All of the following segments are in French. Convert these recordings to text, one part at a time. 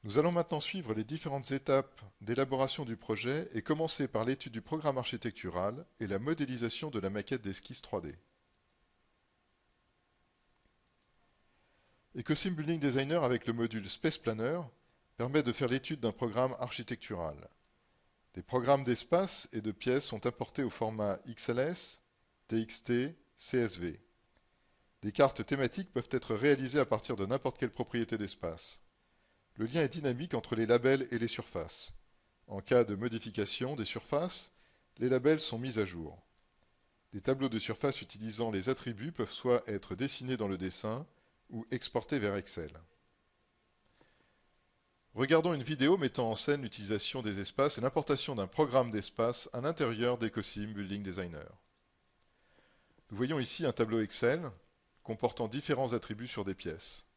Nous allons maintenant suivre les différentes étapes d'élaboration du projet et commencer par l'étude du programme architectural et la modélisation de la maquette d'esquisse 3D. EcoSim Building Designer avec le module Space Planner permet de faire l'étude d'un programme architectural. Des programmes d'espace et de pièces sont importés au format XLS, TXT, CSV. Des cartes thématiques peuvent être réalisées à partir de n'importe quelle propriété d'espace. Le lien est dynamique entre les labels et les surfaces. En cas de modification des surfaces, les labels sont mis à jour. Des tableaux de surface utilisant les attributs peuvent soit être dessinés dans le dessin ou exportés vers Excel. Regardons une vidéo mettant en scène l'utilisation des espaces et l'importation d'un programme d'espace à l'intérieur d'EcoSim Building Designer. Nous voyons ici un tableau Excel comportant différents attributs sur des pièces.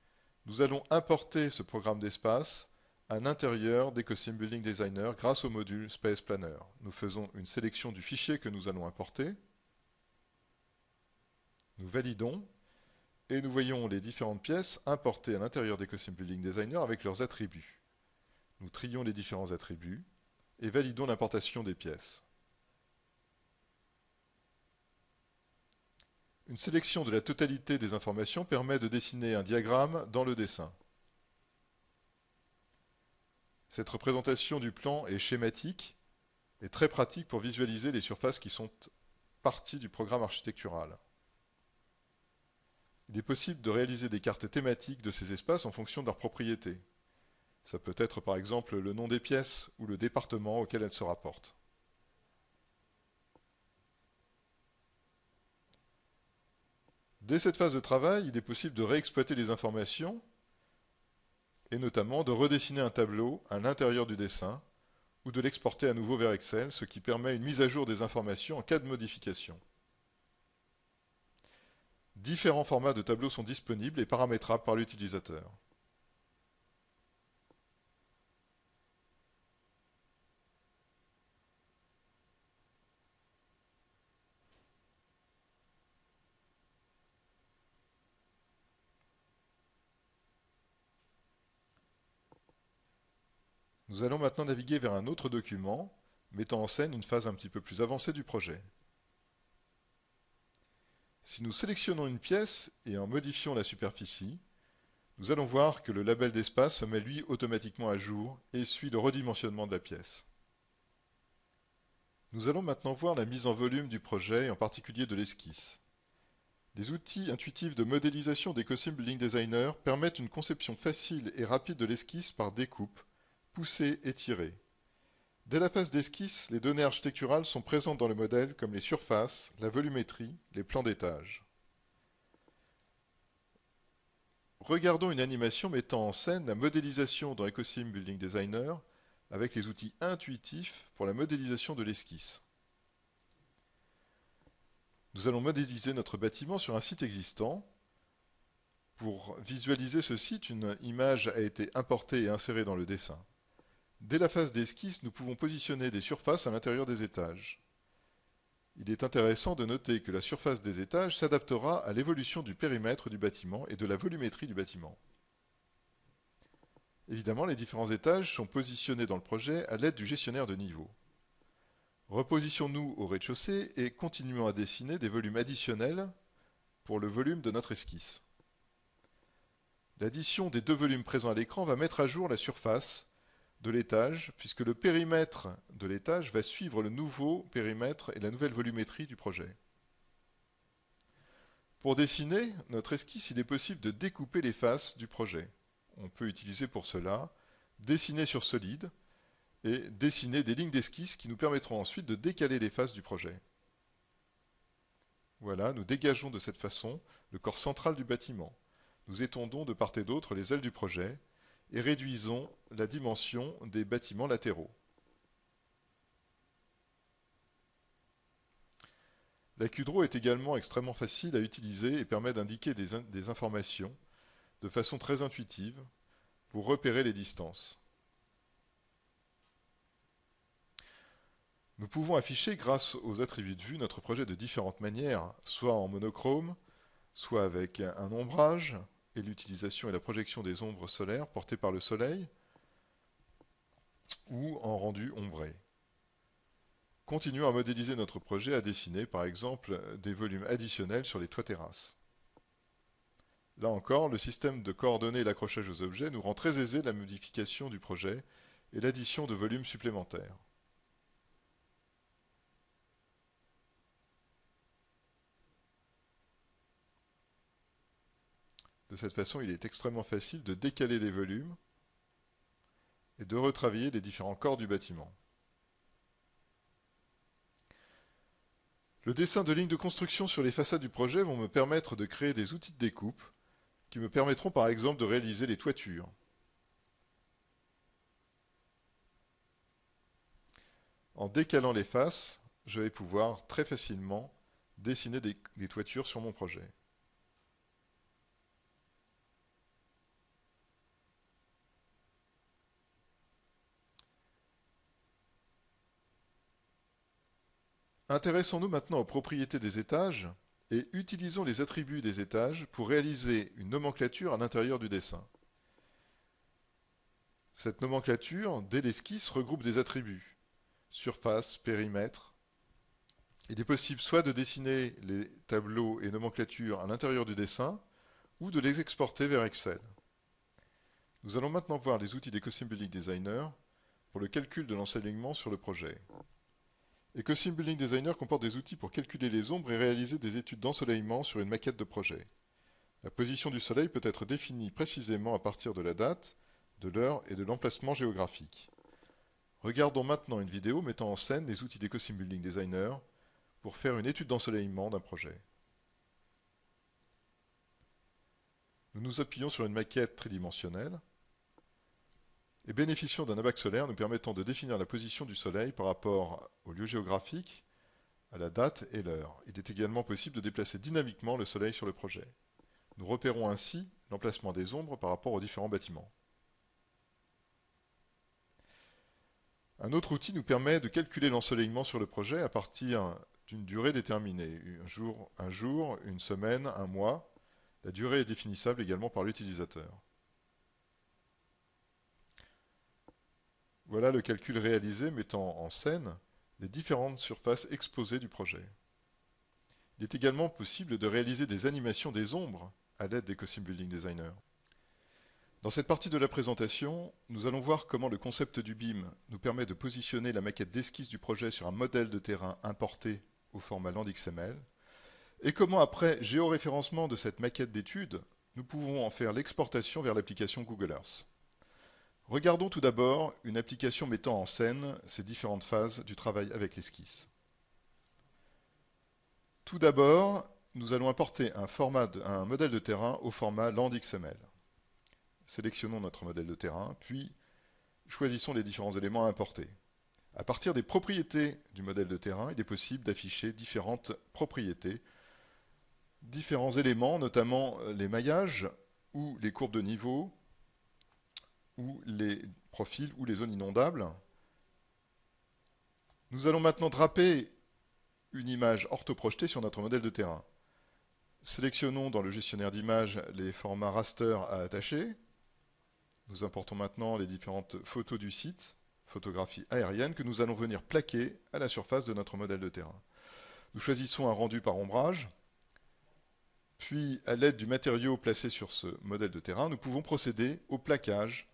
Nous allons importer ce programme d'espace à l'intérieur d'EcoSim Building Designer grâce au module Space Planner. Nous faisons une sélection du fichier que nous allons importer. Nous validons et nous voyons les différentes pièces importées à l'intérieur d'EcoSim Building Designer avec leurs attributs. Nous trions les différents attributs et validons l'importation des pièces. Une sélection de la totalité des informations permet de dessiner un diagramme dans le dessin. Cette représentation du plan est schématique et très pratique pour visualiser les surfaces qui sont partie du programme architectural. Il est possible de réaliser des cartes thématiques de ces espaces en fonction de leurs propriétés. Ça peut être par exemple le nom des pièces ou le département auquel elles se rapportent. Dès cette phase de travail, il est possible de réexploiter les informations et notamment de redessiner un tableau à l'intérieur du dessin ou de l'exporter à nouveau vers Excel, ce qui permet une mise à jour des informations en cas de modification. Différents formats de tableaux sont disponibles et paramétrables par l'utilisateur. Nous allons maintenant naviguer vers un autre document mettant en scène une phase un petit peu plus avancée du projet. Si nous sélectionnons une pièce et en modifions la superficie, nous allons voir que le label d'espace se met lui automatiquement à jour et suit le redimensionnement de la pièce. Nous allons maintenant voir la mise en volume du projet et en particulier de l'esquisse. Les outils intuitifs de modélisation d'EcoSim Building Designer permettent une conception facile et rapide de l'esquisse par découpe, poussée et tirée. Dès la phase d'esquisse, les données architecturales sont présentes dans le modèle comme les surfaces, la volumétrie, les plans d'étage. Regardons une animation mettant en scène la modélisation dans EcoSim Building Designer avec les outils intuitifs pour la modélisation de l'esquisse. Nous allons modéliser notre bâtiment sur un site existant. Pour visualiser ce site, une image a été importée et insérée dans le dessin. Dès la phase d'esquisse, nous pouvons positionner des surfaces à l'intérieur des étages. Il est intéressant de noter que la surface des étages s'adaptera à l'évolution du périmètre du bâtiment et de la volumétrie du bâtiment. Évidemment, les différents étages sont positionnés dans le projet à l'aide du gestionnaire de niveau. Repositionnons-nous au rez-de-chaussée et continuons à dessiner des volumes additionnels pour le volume de notre esquisse. L'addition des deux volumes présents à l'écran va mettre à jour la surface de l'étage, puisque le périmètre de l'étage va suivre le nouveau périmètre et la nouvelle volumétrie du projet. Pour dessiner notre esquisse, il est possible de découper les faces du projet. On peut utiliser pour cela dessiner sur solide et dessiner des lignes d'esquisse qui nous permettront ensuite de décaler les faces du projet. Voilà, nous dégageons de cette façon le corps central du bâtiment. Nous étendons de part et d'autre les ailes du projet et réduisons la dimension des bâtiments latéraux. La QDRAW est également extrêmement facile à utiliser et permet d'indiquer des informations de façon très intuitive pour repérer les distances. Nous pouvons afficher grâce aux attributs de vue notre projet de différentes manières, soit en monochrome, soit avec un ombrage et l'utilisation et la projection des ombres solaires portées par le soleil, ou en rendu ombré. Continuons à modéliser notre projet, à dessiner par exemple des volumes additionnels sur les toits terrasses. Là encore, le système de coordonnées et l'accrochage aux objets nous rend très aisé la modification du projet et l'addition de volumes supplémentaires. De cette façon, il est extrêmement facile de décaler des volumes et de retravailler les différents corps du bâtiment. Le dessin de lignes de construction sur les façades du projet vont me permettre de créer des outils de découpe qui me permettront par exemple de réaliser les toitures. En décalant les faces, je vais pouvoir très facilement dessiner des toitures sur mon projet. Intéressons-nous maintenant aux propriétés des étages et utilisons les attributs des étages pour réaliser une nomenclature à l'intérieur du dessin. Cette nomenclature, dès l'esquisse, regroupe des attributs: surface, périmètre. Il est possible soit de dessiner les tableaux et nomenclatures à l'intérieur du dessin, ou de les exporter vers Excel. Nous allons maintenant voir les outils d'Ecosim Building Designer pour le calcul de l'ensoleillement sur le projet. Ecosim Building Designer comporte des outils pour calculer les ombres et réaliser des études d'ensoleillement sur une maquette de projet. La position du soleil peut être définie précisément à partir de la date, de l'heure et de l'emplacement géographique. Regardons maintenant une vidéo mettant en scène les outils d'Ecosim Building Designer pour faire une étude d'ensoleillement d'un projet. Nous nous appuyons sur une maquette tridimensionnelle et bénéficions d'un abac solaire nous permettant de définir la position du soleil par rapport au lieu géographique, à la date et l'heure. Il est également possible de déplacer dynamiquement le soleil sur le projet. Nous repérons ainsi l'emplacement des ombres par rapport aux différents bâtiments. Un autre outil nous permet de calculer l'ensoleillement sur le projet à partir d'une durée déterminée: un jour, une semaine, un mois. La durée est définissable également par l'utilisateur. Voilà le calcul réalisé mettant en scène les différentes surfaces exposées du projet. Il est également possible de réaliser des animations des ombres à l'aide d'Ecosim Building Designer. Dans cette partie de la présentation, nous allons voir comment le concept du BIM nous permet de positionner la maquette d'esquisse du projet sur un modèle de terrain importé au format LandXML, et comment, après géoréférencement de cette maquette d'étude, nous pouvons en faire l'exportation vers l'application Google Earth. Regardons tout d'abord une application mettant en scène ces différentes phases du travail avec l'esquisse. Tout d'abord, nous allons importer un modèle de terrain au format LandXML. Sélectionnons notre modèle de terrain, puis choisissons les différents éléments à importer. À partir des propriétés du modèle de terrain, il est possible d'afficher différentes propriétés, différents éléments, notamment les maillages ou les courbes de niveau, ou les profils ou les zones inondables. Nous allons maintenant draper une image orthoprojetée sur notre modèle de terrain. Sélectionnons dans le gestionnaire d'images les formats raster à attacher. Nous importons maintenant les différentes photos du site, photographies aériennes, que nous allons venir plaquer à la surface de notre modèle de terrain. Nous choisissons un rendu par ombrage. Puis, à l'aide du matériau placé sur ce modèle de terrain, nous pouvons procéder au plaquage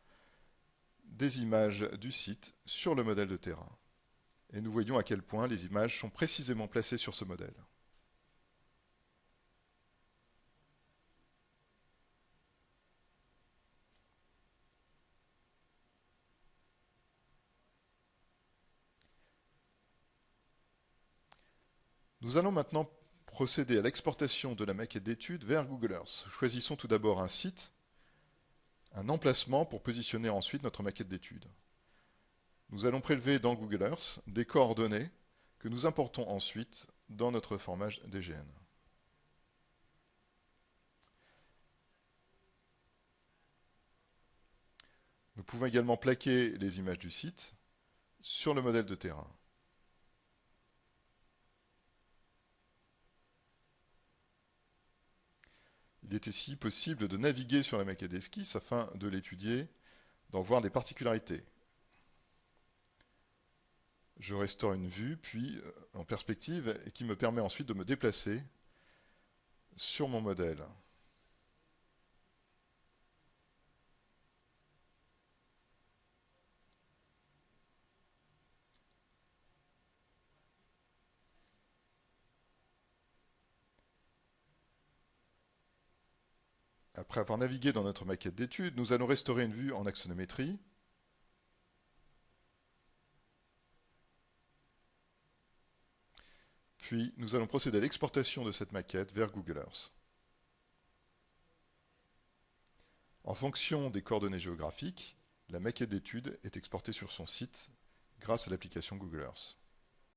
des images du site sur le modèle de terrain. Et nous voyons à quel point les images sont précisément placées sur ce modèle. Nous allons maintenant procéder à l'exportation de la maquette d'étude vers Google Earth. Choisissons tout d'abord un site, un emplacement pour positionner ensuite notre maquette d'étude. Nous allons prélever dans Google Earth des coordonnées que nous importons ensuite dans notre format DGN. Nous pouvons également plaquer les images du site sur le modèle de terrain. Il est ici possible de naviguer sur la maquette d'esquisse afin de l'étudier, d'en voir les particularités. je restaure une vue, puis en perspective, et qui me permet ensuite de me déplacer sur mon modèle. Après avoir navigué dans notre maquette d'étude, nous allons restaurer une vue en axonométrie. Puis nous allons procéder à l'exportation de cette maquette vers Google Earth. En fonction des coordonnées géographiques, la maquette d'étude est exportée sur son site grâce à l'application Google Earth.